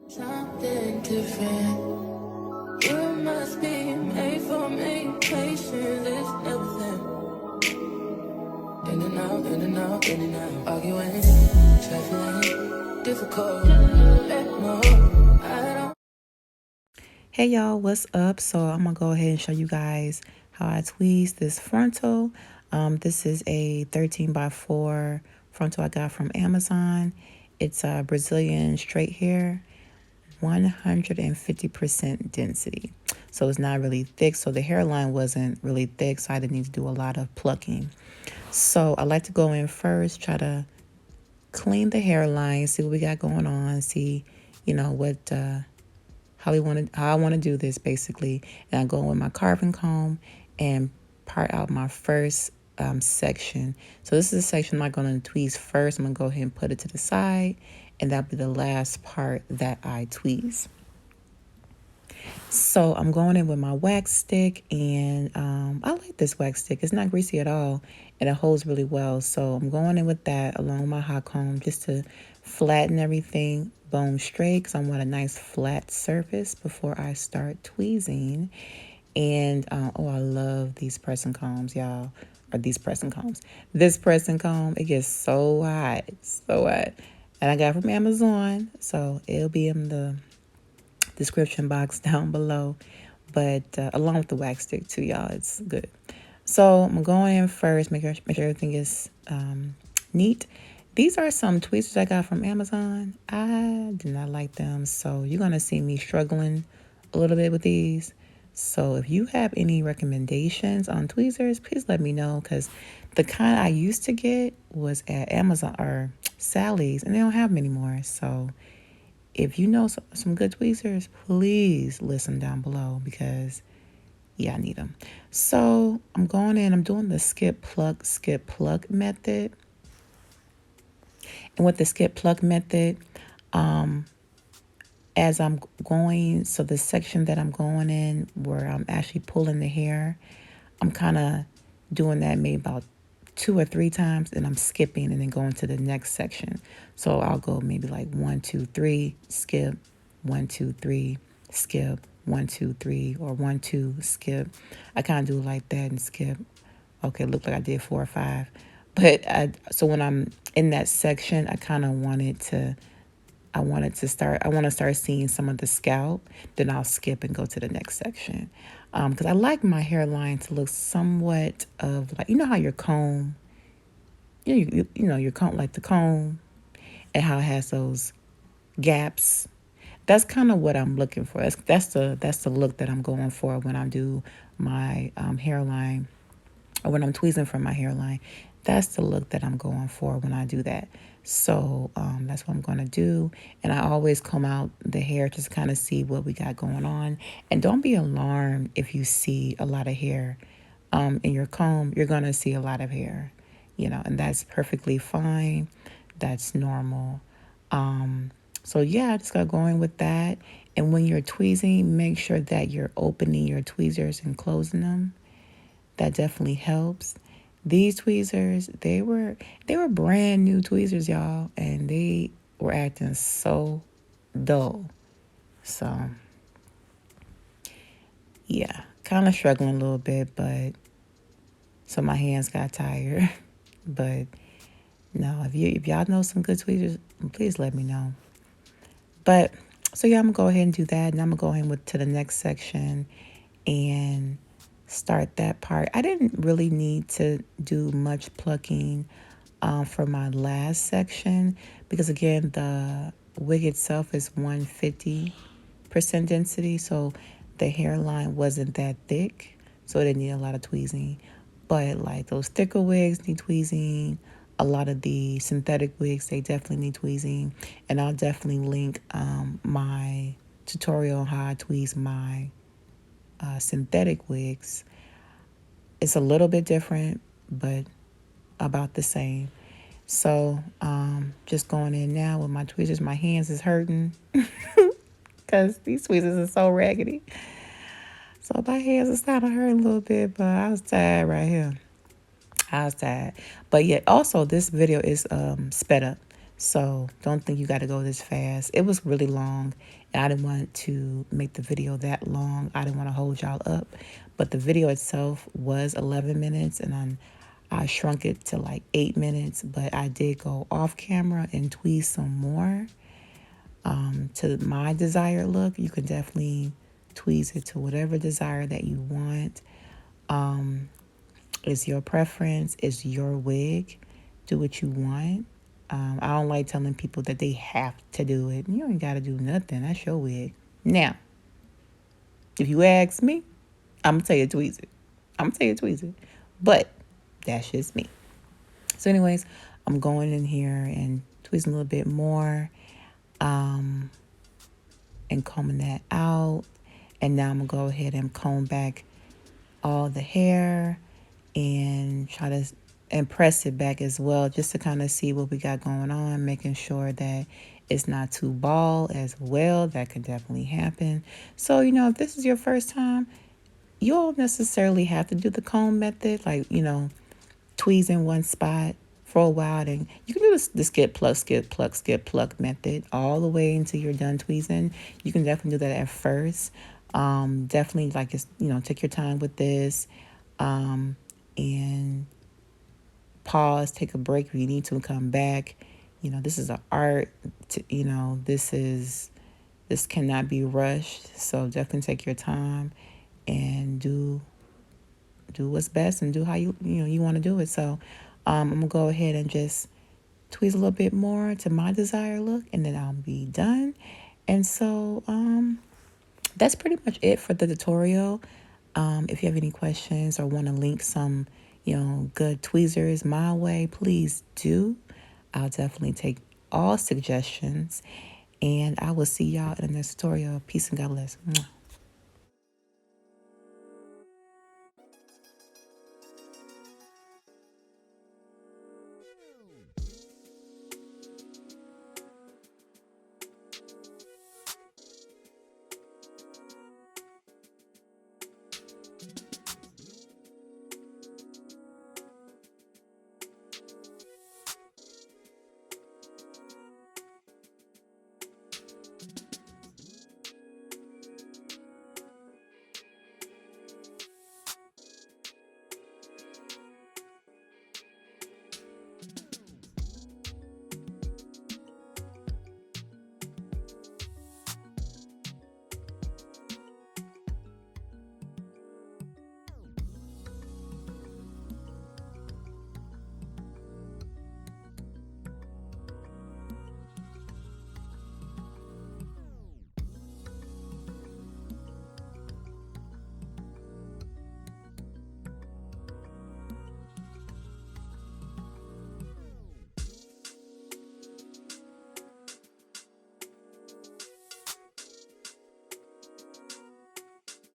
Something different. You must be made for me. Patience is everything. In and out, in and out, in and out. Arguing, trifling, difficult. Let go. I don't. Hey y'all, what's up? So I'm gonna go ahead and show you guys how I tweeze this frontal. This is a 13 by 4 frontal I got from Amazon. It's a Brazilian straight hair, 150% density. So it's not really thick. So the hairline wasn't really thick, so I didn't need to do a lot of plucking. So I like to go in first, try to clean the hairline, see what we got going on, see, what how I want to do this basically. And I go in with my carving comb and part out my first section. So this is the section I'm going to tweeze first. I'm going to go ahead and put it to the side, and that'll be the last part that I tweeze. So I'm going in with my wax stick, and I like this wax stick. It's not greasy at all, and it holds really well. So I'm going in with that along with my hot comb just to flatten everything bone straight, because I want a nice flat surface before I start tweezing. And oh, I love these pressing combs, y'all. Or these pressing combs. This pressing comb, it gets so hot, so hot. And I got it from Amazon, so it'll be in the description box down below, but along with the wax stick too, y'all. It's good. So I'm going in first, make sure everything is neat. These are some tweezers I got from Amazon. I do not like them, so you're gonna see me struggling a little bit with these. So if you have any recommendations on tweezers, please let me know, because the kind I used to get was at Amazon or Sally's, and they don't have them anymore. So if you know some good tweezers, please list them down below, because, yeah, I need them. So I'm going in. I'm doing the skip, pluck method. And with the skip, pluck method, as I'm going, so the section that I'm going in where I'm actually pulling the hair, I'm kind of doing that maybe about 2 or 3 times, and I'm skipping and then going to the next section. So I'll go maybe like 1, 2, 3, skip, 1, 2, 3, skip, 1, 2, 3, or 1, 2, skip. I kind of do it like that and skip. Okay, look like I did 4 or 5. But so when I'm in that section, I kind of want to start seeing some of the scalp. Then I'll skip and go to the next section. Because I like my hairline to look somewhat of like, how your comb, your comb, like the comb, and how it has those gaps. That's kind of what I'm looking for. That's the look that I'm going for when I do my hairline, or when I'm tweezing from my hairline. That's the look that I'm going for when I do that. So that's what I'm going to do. And I always comb out the hair just kind of see what we got going on. And don't be alarmed if you see a lot of hair in your comb. You're going to see a lot of hair, and that's perfectly fine. That's normal. So yeah, I just got going with that. And when you're tweezing, make sure that you're opening your tweezers and closing them. That definitely helps. These tweezers, they were brand new tweezers, y'all, and they were acting so dull. So yeah, kind of struggling a little bit, but so my hands got tired. But no, if y'all know some good tweezers, please let me know. But so yeah, I'm gonna go ahead and do that, and I'm gonna go ahead to the next section and start that part. I didn't really need to do much plucking for my last section, because again, the wig itself is 150% density, so the hairline wasn't that thick, so it didn't need a lot of tweezing. But like those thicker wigs need tweezing. A lot of the synthetic wigs, they definitely need tweezing. And I'll definitely link my tutorial on how I tweeze my synthetic wigs. It's a little bit different, but about the same. So just going in now with my tweezers. My hands is hurting because these tweezers are so raggedy. So my hands is kind of hurting a little bit, but I was tired right here. I was tired. But yet also this video is sped up. So don't think you got to go this fast. It was really long, and I didn't want to make the video that long. I didn't want to hold y'all up, but the video itself was 11 minutes, and I shrunk it to like 8 minutes, but I did go off camera and tweeze some more to my desired look. You can definitely tweeze it to whatever desire that you want. It's your preference. It's your wig. Do what you want. I don't like telling people that they have to do it. You ain't got to do nothing. That's your wig. Now, if you ask me, I'm going to tell you to tweeze it. I'm going to tell you to tweeze it. But that's just me. So anyways, I'm going in here and tweezing a little bit more and combing that out. And now I'm going to go ahead and comb back all the hair and try to and press it back as well, just to kind of see what we got going on, making sure that it's not too bald as well. That could definitely happen. So, if this is your first time, you don't necessarily have to do the comb method, like, tweeze in one spot for a while. Then you can do the skip, pluck, skip, pluck, skip, pluck method all the way until you're done tweezing. You can definitely do that at first. Definitely, like, take your time with this. And pause, take a break if you need to, and come back. This is an art. This cannot be rushed. So definitely take your time and do what's best and do how you want to do it. So I'm gonna go ahead and just tweeze a little bit more to my desired look, and then I'll be done. And so that's pretty much it for the tutorial. If you have any questions or want to link some, good tweezers my way, please do. I'll definitely take all suggestions. And I will see y'all in the next tutorial. Peace and God bless.